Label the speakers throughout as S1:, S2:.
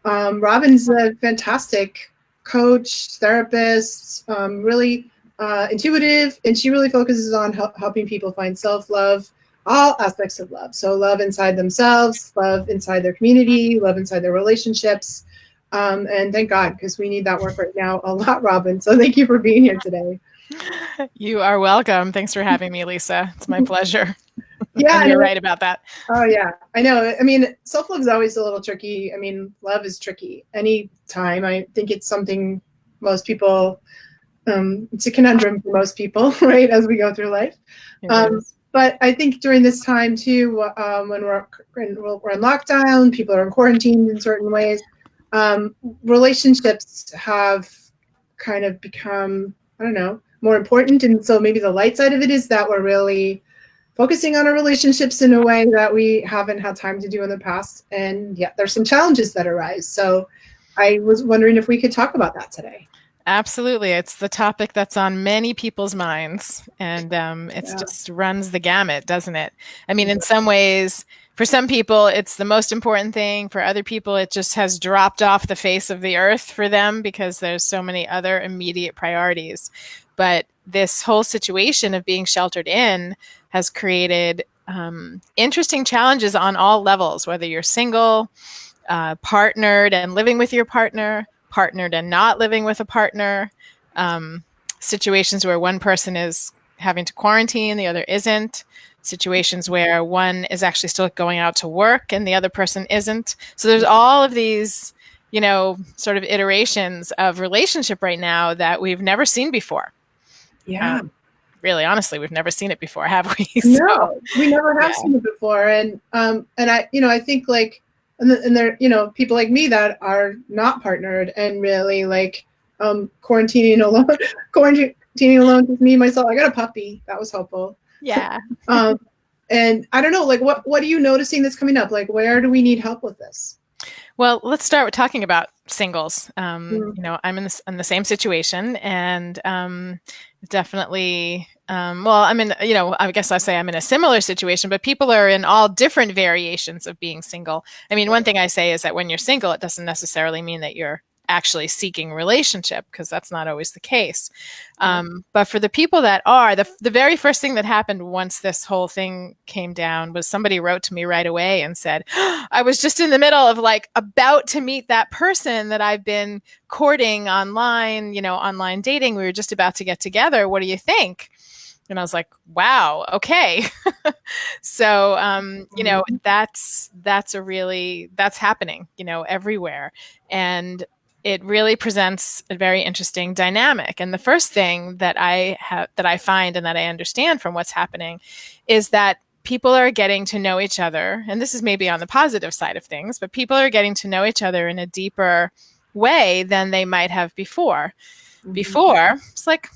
S1: Robyn's a fantastic coach, therapist, really intuitive, and she really focuses on helping people find self-love, all aspects of love. So love inside themselves, love inside their community, love inside their relationships. And thank God, because we need that work right now a lot, Robyn. So thank you for being here today.
S2: You are welcome. Thanks for having me, Lisa. It's my pleasure.
S1: Yeah,
S2: And you're right about that.
S1: Oh yeah, I know. I mean, self-love is always a little tricky. I mean, love is tricky anytime. I think it's something most people, it's a conundrum for most people, right, as we go through life. But I think during this time too, when we're in lockdown, people are in quarantine in certain ways, relationships have kind of become, I don't know, more important. And so maybe the light side of it is that we're really focusing on our relationships in a way that we haven't had time to do in the past. And yeah, there's some challenges that arise. So I was wondering if we could talk about that today.
S2: Absolutely. It's the topic that's on many people's minds, and it just runs the gamut, doesn't it? I mean, in some ways, for some people, it's the most important thing. For other people, it just has dropped off the face of the earth for them because there's so many other immediate priorities. But this whole situation of being sheltered in has created interesting challenges on all levels, whether you're single, partnered and living with your partner, partnered and not living with a partner, situations where one person is having to quarantine, the other isn't, situations where one is actually still going out to work and the other person isn't. So there's all of these, sort of iterations of relationship right now that we've never seen before.
S1: Yeah.
S2: Really, honestly, we've never seen it before, have we?
S1: No, we never have seen it before. And I think like, and there, people like me that are not partnered and really like quarantining alone with me, myself. I got a puppy. That was helpful.
S2: Yeah.
S1: And I don't know, like, what are you noticing that's coming up? Like, where do we need help with this?
S2: Well, let's start with talking about singles. I'm in the same situation, and definitely. I'm in. I guess I say I'm in a similar situation, but people are in all different variations of being single. I mean, one thing I say is that when you're single, it doesn't necessarily mean that you're actually seeking relationship, because that's not always the case. But for the people that are, the very first thing that happened once this whole thing came down was somebody wrote to me right away and said, I was just in the middle of like about to meet that person that I've been courting online, online dating. We were just about to get together. What do you think? And I was like, wow, okay. So, that's happening, everywhere. And it really presents a very interesting dynamic. And the first thing that I find and that I understand from what's happening is that people are getting to know each other. And this is maybe on the positive side of things, but people are getting to know each other in a deeper way than they might have before. Mm-hmm. Before, it's like,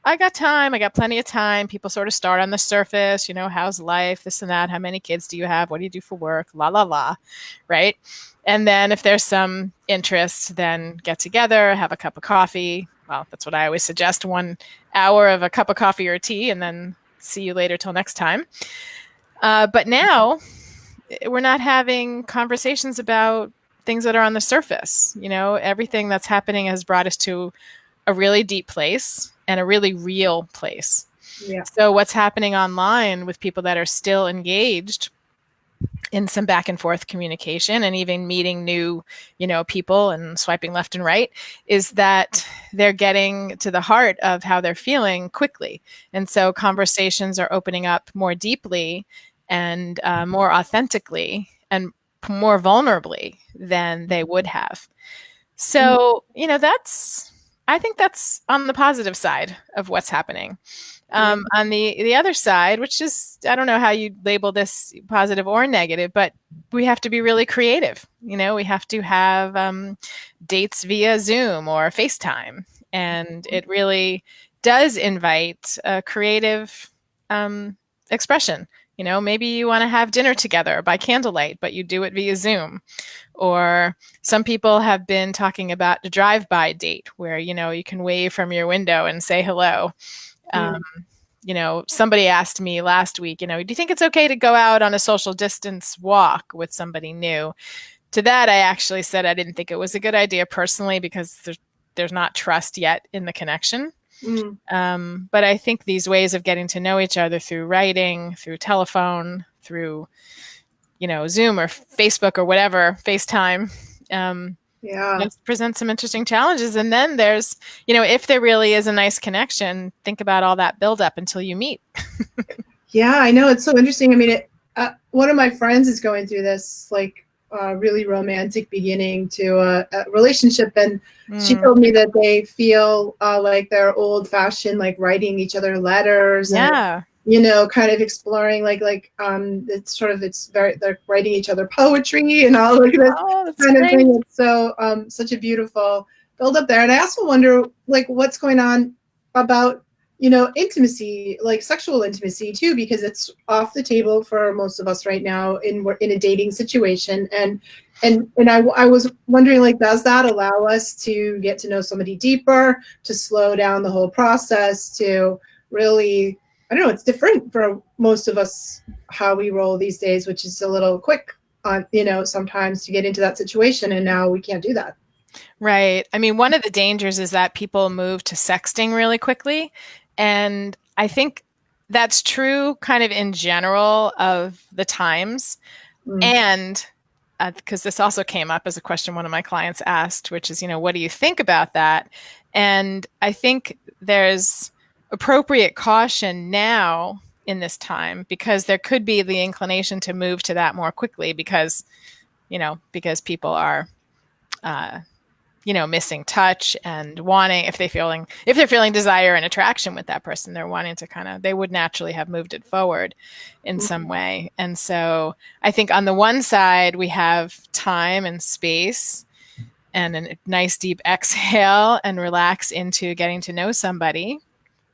S2: I got time. I got plenty of time. People sort of start on the surface, how's life, this and that. How many kids do you have? What do you do for work? La, la, la. Right. And then if there's some interest, then get together, have a cup of coffee. Well, that's what I always suggest, 1 hour of a cup of coffee or tea, and then see you later till next time. But now we're not having conversations about things that are on the surface. Everything that's happening has brought us to a really deep place and a really real place. Yeah. So what's happening online with people that are still engaged in some back and forth communication and even meeting new, people and swiping left and right is that they're getting to the heart of how they're feeling quickly. And so conversations are opening up more deeply and more authentically and more vulnerably than they would have. So, I think that's on the positive side of what's happening. On the other side, which is, I don't know how you label this positive or negative, but we have to be really creative. We have to have dates via Zoom or FaceTime. And it really does invite a creative expression. Maybe you want to have dinner together by candlelight, but you do it via Zoom. Or some people have been talking about a drive-by date where, you can wave from your window and say hello. Somebody asked me last week, do you think it's okay to go out on a social distance walk with somebody new? to that, I actually said I didn't think it was a good idea personally because there's not trust yet in the connection.
S1: Mm.
S2: But I think these ways of getting to know each other through writing, through telephone, through, Zoom or Facebook or whatever, FaceTime,
S1: Yeah.
S2: does present some interesting challenges. And then there's, if there really is a nice connection, think about all that buildup until you meet.
S1: Yeah, I know. It's so interesting. I mean, one of my friends is going through this like really romantic beginning to a relationship, and she told me that they feel like they're old fashioned, like writing each other letters and
S2: Yeah.
S1: kind of exploring it's very, they're writing each other poetry and all like this
S2: That's
S1: kind of
S2: great.
S1: thing. It's so such a beautiful build up there. And I also wonder like what's going on about intimacy, like sexual intimacy too, because it's off the table for most of us right now in a dating situation. And I was wondering, like, does that allow us to get to know somebody deeper, to slow down the whole process, to really, I don't know, it's different for most of us how we roll these days, which is a little quick on, sometimes to get into that situation. And now we can't do that.
S2: Right. I mean, one of the dangers is that people move to sexting really quickly. And I think that's true kind of in general of the times. And because this also came up as a question one of my clients asked, which is, what do you think about that? And I think there's appropriate caution now in this time because there could be the inclination to move to that more quickly because people are missing touch and wanting, if they're feeling desire and attraction with that person, they're wanting to they would naturally have moved it forward in some way. And so I think on the one side, we have time and space and a nice deep exhale and relax into getting to know somebody,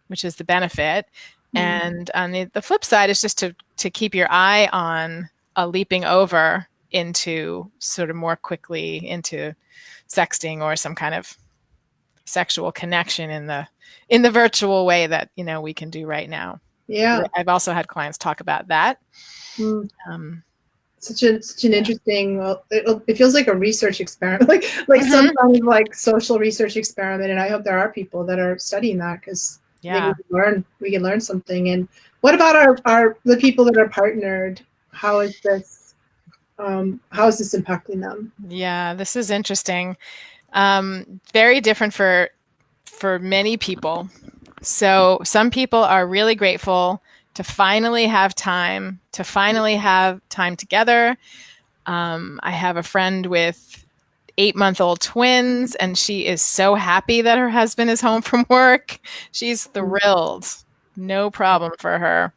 S2: which is the benefit. And on the flip side is just to keep your eye on leaping over into sort of more quickly into sexting or some kind of sexual connection in the virtual way that we can do right now.
S1: Yeah.
S2: I've also had clients talk about that.
S1: Such an interesting. Well, it feels like a research experiment, like some kind of like social research experiment. And I hope there are people that are studying that because we can learn something. And what about the people that are partnered? How is this impacting them?
S2: Yeah, this is interesting. Very different for many people. So some people are really grateful to finally have time together. I have a friend with 8-month-old twins, and she is so happy that her husband is home from work. She's thrilled. No problem for her.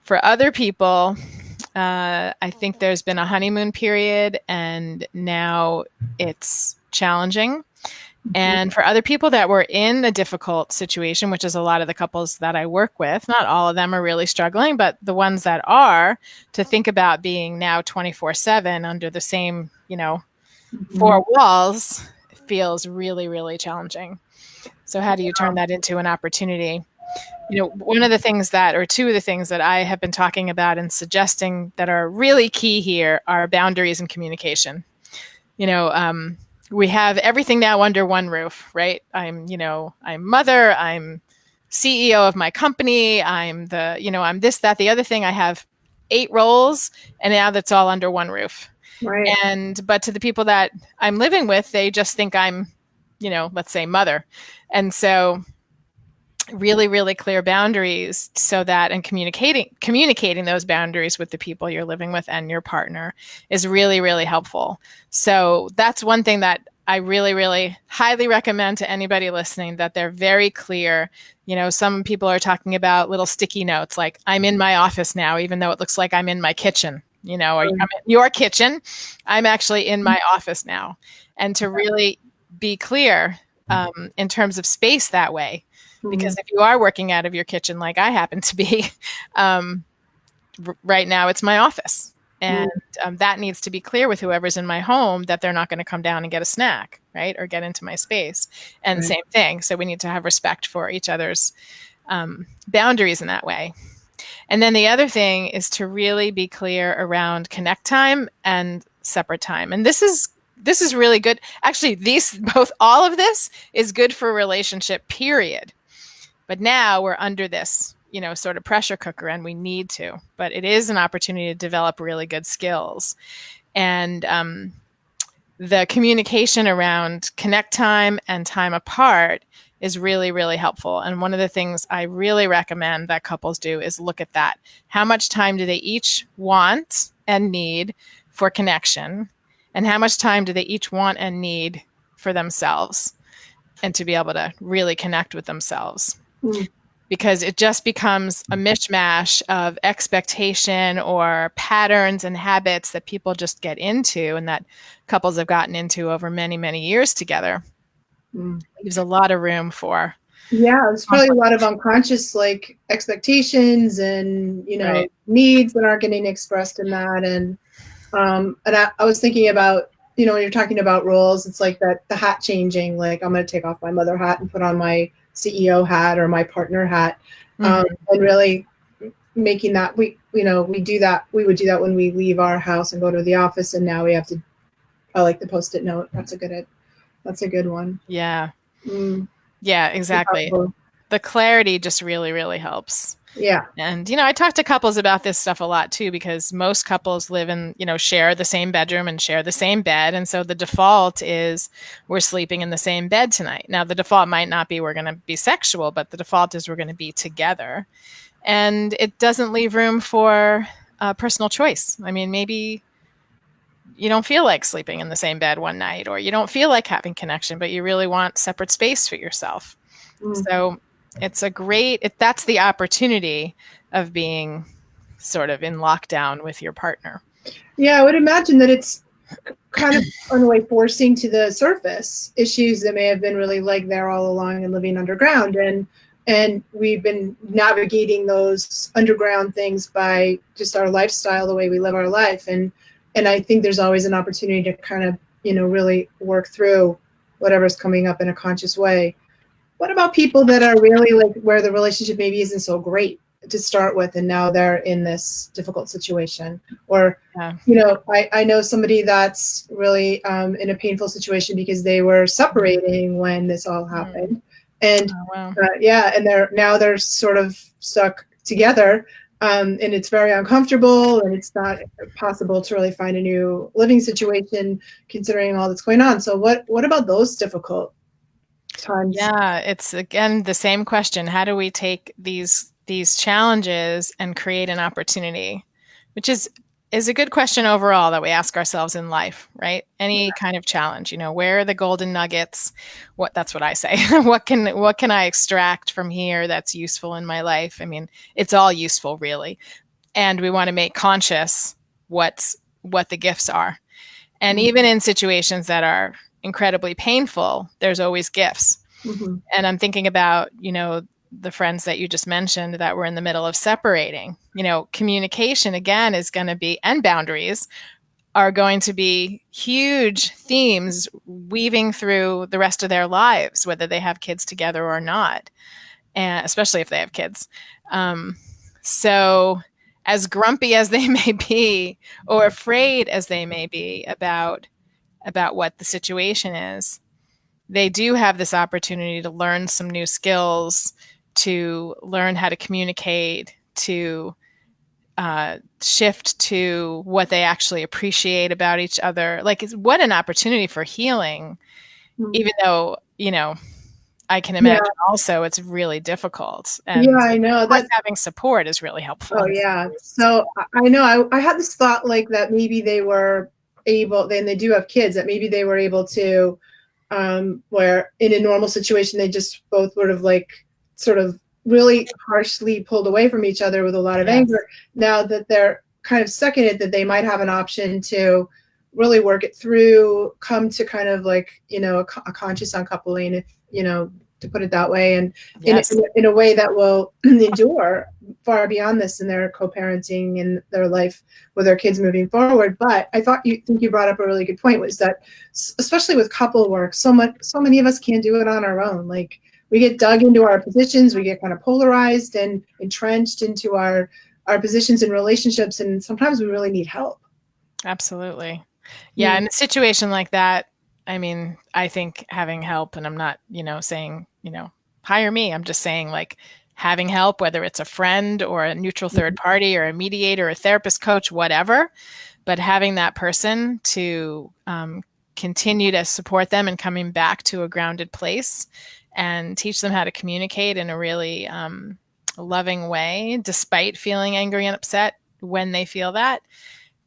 S2: For other people, I think there's been a honeymoon period, and now it's challenging. And for other people that were in a difficult situation, which is a lot of the couples that I work with, not all of them are really struggling, but the ones that are, to think about being now 24/7 under the same, four walls feels really, really challenging. So how do you turn that into an opportunity? One of the things or two of the things that I have been talking about and suggesting that are really key here are boundaries and communication. We have everything now under one roof, right? I'm mother, I'm CEO of my company, I'm I'm this, that, the other thing. I have 8 roles, and now that's all under one roof.
S1: Right.
S2: But to the people that I'm living with, they just think I'm, let's say mother. And so really, really clear boundaries and communicating those boundaries with the people you're living with and your partner is really, really helpful. So that's one thing that I really, really highly recommend to anybody listening, that they're very clear. Some people are talking about little sticky notes, like I'm in my office now, even though it looks like I'm in my kitchen, or I'm in your kitchen. I'm actually in my office now. And to really be clear in terms of space that way. Because if you are working out of your kitchen, like I happen to be, right now it's my office. And that needs to be clear with whoever's in my home, that they're not going to come down and get a snack, right? Or get into my space. And same thing. So we need to have respect for each other's boundaries in that way. And then the other thing is to really be clear around connect time and separate time. And this is really good. Actually, all of this is good for a relationship, period. But now we're under this, sort of pressure cooker, and we need to. But it is an opportunity to develop really good skills. And the communication around connect time and time apart is really, really helpful. And one of the things I really recommend that couples do is look at that. How much time do they each want and need for connection? And how much time do they each want and need for themselves and to be able to really connect with themselves? Mm. Because it just becomes a mishmash of expectation or patterns and habits that people just get into and that couples have gotten into over many, many years together. There's a lot of room for.
S1: Yeah, there's probably a lot of unconscious expectations and, right. needs that aren't getting expressed in that. And I was thinking about, when you're talking about roles, it's like the hat changing, like I'm going to take off my mother hat and put on my CEO hat or my partner hat, and really making that we would do that when we leave our house and go to the office, and now we have to. I like the Post-it note. That's a good one.
S2: Yeah. Yeah, exactly. The clarity just really, really helps.
S1: Yeah.
S2: And, I talk to couples about this stuff a lot too, because most couples live in, share the same bedroom and share the same bed. And so the default is we're sleeping in the same bed tonight. Now, the default might not be we're going to be sexual, but the default is we're going to be together. And it doesn't leave room for personal choice. I mean, maybe you don't feel like sleeping in the same bed one night, or you don't feel like having connection, but you really want separate space for yourself. So it's that's the opportunity of being sort of in lockdown with your partner.
S1: Yeah, I would imagine that it's kind of in a way forcing to the surface issues that may have been really there all along and living underground. And we've been navigating those underground things by just our lifestyle, the way we live our life. And I think there's always an opportunity to kind of, really work through whatever's coming up in a conscious way. What about people that are really where the relationship maybe isn't so great to start with, and now they're in this difficult situation? Or, I know somebody that's really in a painful situation because they were separating when this all happened. And and they're sort of stuck together. And it's very uncomfortable, and it's not possible to really find a new living situation considering all that's going on. So what about those difficult times?
S2: Yeah, it's again the same question. How do we take these challenges and create an opportunity? Which is a good question overall that we ask ourselves in life, right? Any kind of challenge, where are the golden nuggets? That's what I say. What can I extract from here that's useful in my life? I mean, it's all useful really. And we want to make conscious what the gifts are. And even in situations that are incredibly painful, there's always gifts. And I'm thinking about, the friends that you just mentioned that were in the middle of separating. Communication again is going to be, and boundaries are going to be huge themes weaving through the rest of their lives, whether they have kids together or not, and especially if they have kids. So as grumpy as they may be, or afraid as they may be about what the situation is, they do have this opportunity to learn some new skills, to learn how to communicate, to shift to what they actually appreciate about each other. What an opportunity for healing, even though, I can imagine also it's really difficult. And
S1: I know
S2: that having support is really helpful.
S1: Oh, yeah. So I know I had this thought that maybe they were able, then they do have kids, that maybe they were able to, where in a normal situation, they just both would have sort of really harshly pulled away from each other with a lot of anger. Now that they're kind of stuck in it, that they might have an option to really work it through, come to kind of a conscious uncoupling, if, to put it that way, and in a way that will endure far beyond this in their co-parenting and their life with their kids moving forward. But I think you brought up a really good point, was that especially with couple work, so many of us can't do it on our own. We get dug into our positions, we get kind of polarized and entrenched into our positions in relationships, and sometimes we really need help.
S2: Absolutely. Yeah, in a situation like that, I mean, I think having help, and I'm not, saying, hire me. I'm just saying, like, having help, whether it's a friend or a neutral third party or a mediator, a therapist, coach, whatever, but having that person to continue to support them and coming back to a grounded place and teach them how to communicate in a really loving way, despite feeling angry and upset when they feel that,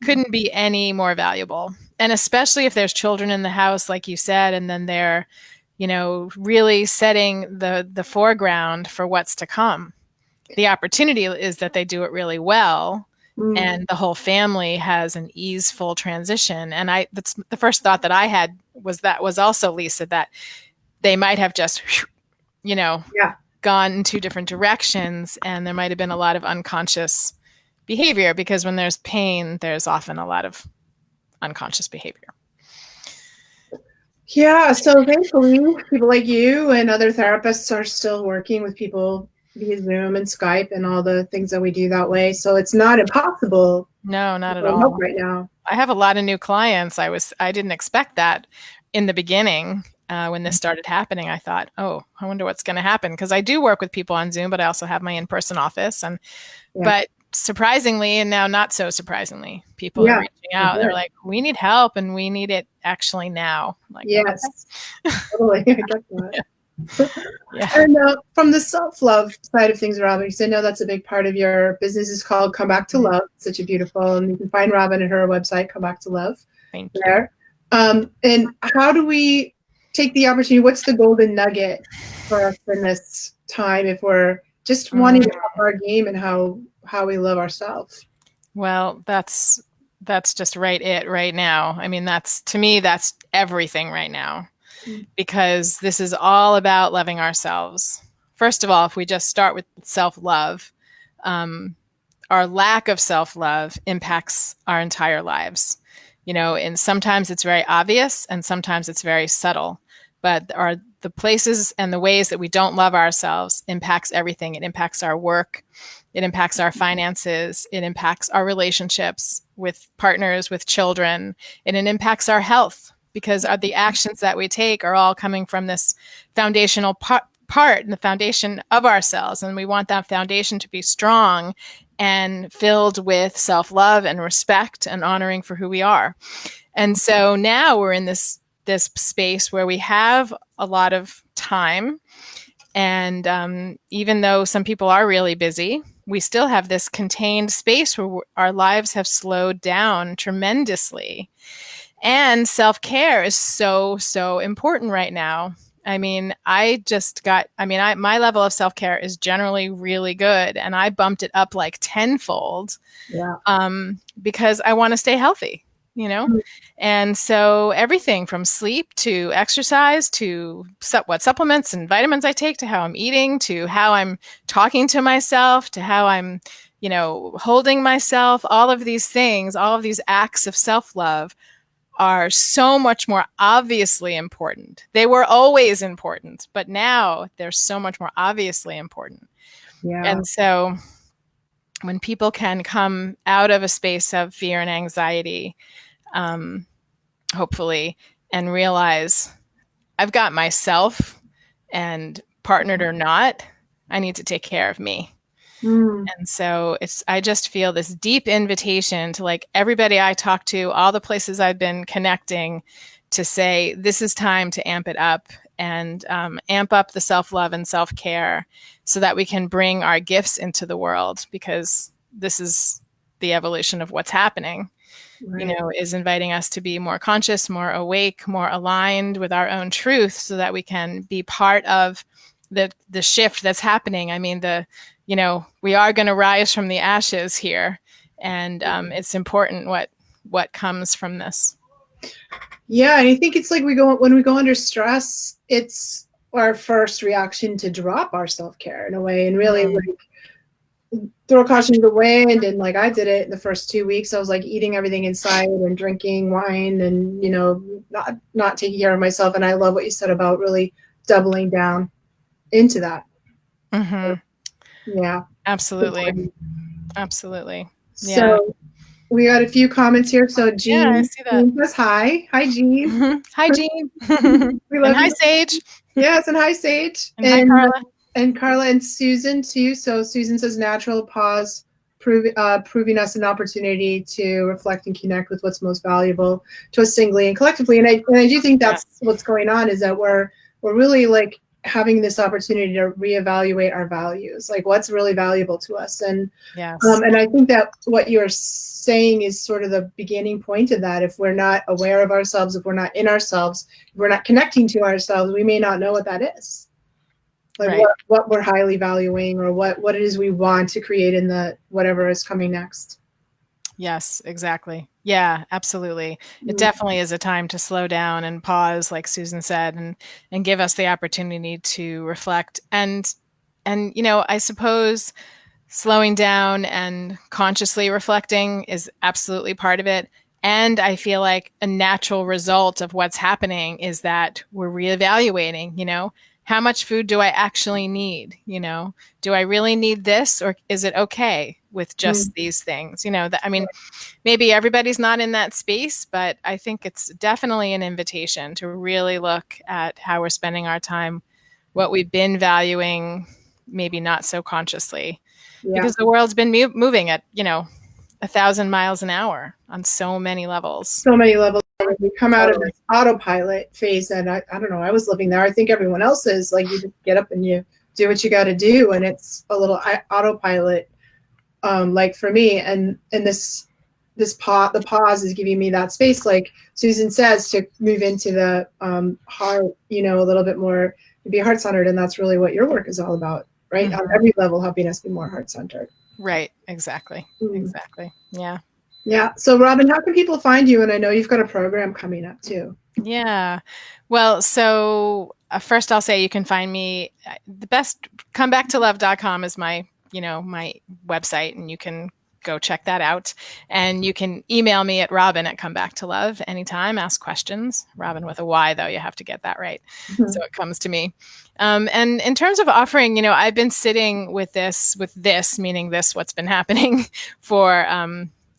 S2: couldn't be any more valuable. And especially if there's children in the house, like you said, and then they're, really setting the foreground for what's to come. The opportunity is that they do it really well, and the whole family has an easeful transition. And that's the first thought that I had was also, Lisa, that they might have just, gone in two different directions, and there might have been a lot of unconscious behavior, because when there's pain, there's often a lot of unconscious behavior.
S1: Yeah, so thankfully, people like you and other therapists are still working with people via Zoom and Skype and all the things that we do that way. So it's not impossible.
S2: No, not at all.
S1: Right now,
S2: I have a lot of new clients. I didn't expect that in the beginning. When this started happening, I thought, oh, I wonder what's going to happen, because I do work with people on Zoom, but I also have my in-person office. But surprisingly, and now not so surprisingly, people are reaching out. They're like, we need help, and we need it actually now. I'm like,
S1: yes, totally. I get that. And from the self-love side of things, Robyn, because I know that's a big part of your business, is called Come Back to Love. Such a beautiful, and you can find Robyn at her website, Come Back to Love.
S2: Thank you.
S1: And how do we take the opportunity? What's the golden nugget for us in this time if we're just wanting to up our game and how we love ourselves?
S2: Well, that's just right now. I mean, to me, that's everything right now, because this is all about loving ourselves. First of all, if we just start with self-love, our lack of self-love impacts our entire lives. And sometimes it's very obvious, and sometimes it's very subtle. But the places and the ways that we don't love ourselves impacts everything. It impacts our work. It impacts our finances. It impacts our relationships with partners, with children. And it impacts our health, because the actions that we take are all coming from this foundational part and the foundation of ourselves. And we want that foundation to be strong and filled with self-love and respect and honoring for who we are. And so now we're in this space where we have a lot of time. And even though some people are really busy, we still have this contained space where our lives have slowed down tremendously. And self-care is so, so important right now. I mean, my level of self-care is generally really good, and I bumped it up like tenfold because I want to stay healthy. And so everything from sleep to exercise to what supplements and vitamins I take, to how I'm eating, to how I'm talking to myself, to how I'm, holding myself, all of these things, all of these acts of self-love are so much more obviously important. They were always important, but now they're so much more obviously important. Yeah. And so when people can come out of a space of fear and anxiety, hopefully, and realize I've got myself, and partnered or not, I need to take care of me. And so I just feel this deep invitation to, like, everybody I talk to, all the places I've been connecting, to say, this is time to amp it up and amp up the self-love and self-care so that we can bring our gifts into the world, because this is the evolution of what's happening. Right. Is inviting us to be more conscious, more awake, more aligned with our own truth, so that we can be part of the shift that's happening. I mean, we are going to rise from the ashes here, and it's important what comes from this.
S1: Yeah, and I think it's like when we go under stress, it's our first reaction to drop our self-care in a way, and really like throw caution to the wind. And like I did it in the first 2 weeks. I was like eating everything inside and drinking wine, and not taking care of myself. And I love what you said about really doubling down into that.
S2: Mm-hmm.
S1: Yeah,
S2: absolutely. Yeah.
S1: So We got a few comments here. So
S2: Yeah, I
S1: Jean,
S2: see that.
S1: Jean says hi. Hi, Jean.
S2: Hi, Jean.
S1: We
S2: And
S1: love
S2: hi,
S1: you.
S2: Sage.
S1: Yes, and hi, Sage.
S2: And hi, Carla.
S1: And Carla and Susan too. So Susan says natural pause, proving us an opportunity to reflect and connect with what's most valuable to us singly and collectively. And I do think that's what's going on, is that we're really like having this opportunity to reevaluate our values, like what's really valuable to us. And and I think that what you're saying is sort of the beginning point of that. If we're not aware of ourselves, if we're not in ourselves, if we're not connecting to ourselves, we may not know what that is. Like what we're highly valuing, or what it is we want to create in the whatever is coming next.
S2: Yes, exactly. Yeah, absolutely. It definitely is a time to slow down and pause, like Susan said, and give us the opportunity to reflect. And I suppose slowing down and consciously reflecting is absolutely part of it. And I feel like a natural result of what's happening is that we're reevaluating, how much food do I actually need? Do I really need this, or is it okay with just these things? Maybe everybody's not in that space, but I think it's definitely an invitation to really look at how we're spending our time, what we've been valuing, maybe not so consciously, because the world's been moving at 1,000 miles an hour on so many levels.
S1: So many levels. We come out of this autopilot phase, and I don't know, I was living there. I think everyone else is. Like, you just get up and you do what you got to do, and it's a little autopilot. Like for me, and the pause is giving me that space, like Susan says, to move into the heart, a little bit more, to be heart-centered. And that's really what your work is all about, right? On every level, helping us be more heart-centered.
S2: Right. Exactly. Exactly. Yeah.
S1: Yeah. So Robyn, how can people find you? And I know you've got a program coming up too.
S2: Yeah. Well, so first I'll say you can find me, the best, comebacktolove.com is my website, and you can go check that out. And you can email me at Robyn at comebacktolove anytime, ask questions. Robyn with a Y, though, you have to get that right. So it comes to me. And in terms of offering, I've been sitting with this, meaning this, what's been happening for,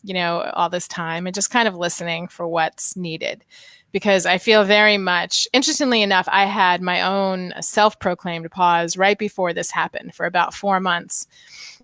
S2: all this time, and just kind of listening for what's needed. Because I feel very much, interestingly enough, I had my own self-proclaimed pause right before this happened for about 4 months.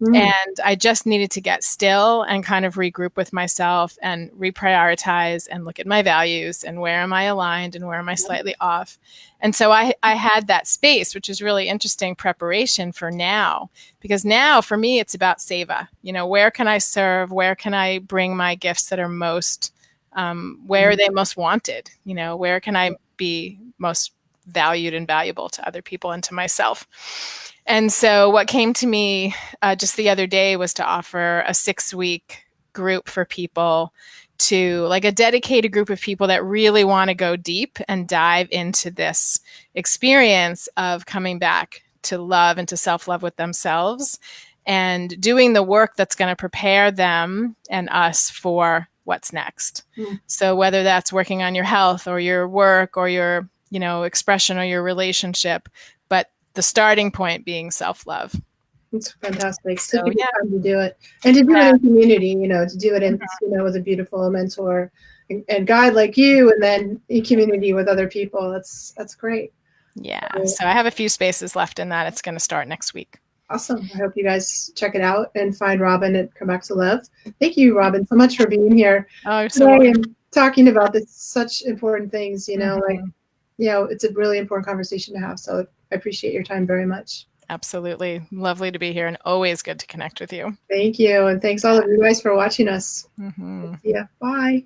S2: And I just needed to get still and kind of regroup with myself and reprioritize and look at my values and where am I aligned and where am I slightly off. And so I had that space, which is really interesting preparation for now, because now for me, it's about seva. Where can I serve? Where can I bring my gifts that are most, where are they most wanted? Where can I be most valued and valuable to other people and to myself? And so what came to me just the other day was to offer a 6-week group for people, to like a dedicated group of people that really want to go deep and dive into this experience of coming back to love and to self-love with themselves, and doing the work that's going to prepare them and us for what's next. So whether that's working on your health or your work or your, expression or your relationship, but the starting point being self-love.
S1: It's fantastic. So yeah, time to do it, and to do it in community. To do it in with a beautiful mentor and guide like you, and then in community with other people. That's great.
S2: Yeah. So I have a few spaces left in that. It's going to start next week.
S1: Awesome. I hope you guys check it out and find Robyn at Come Back to Love. Thank you, Robyn, so much for being here today and talking about this, such important things. It's a really important conversation to have. So I appreciate your time very much.
S2: Absolutely. Lovely to be here, and always good to connect with you.
S1: Thank you. And thanks all of you guys for watching us. Yeah. Bye.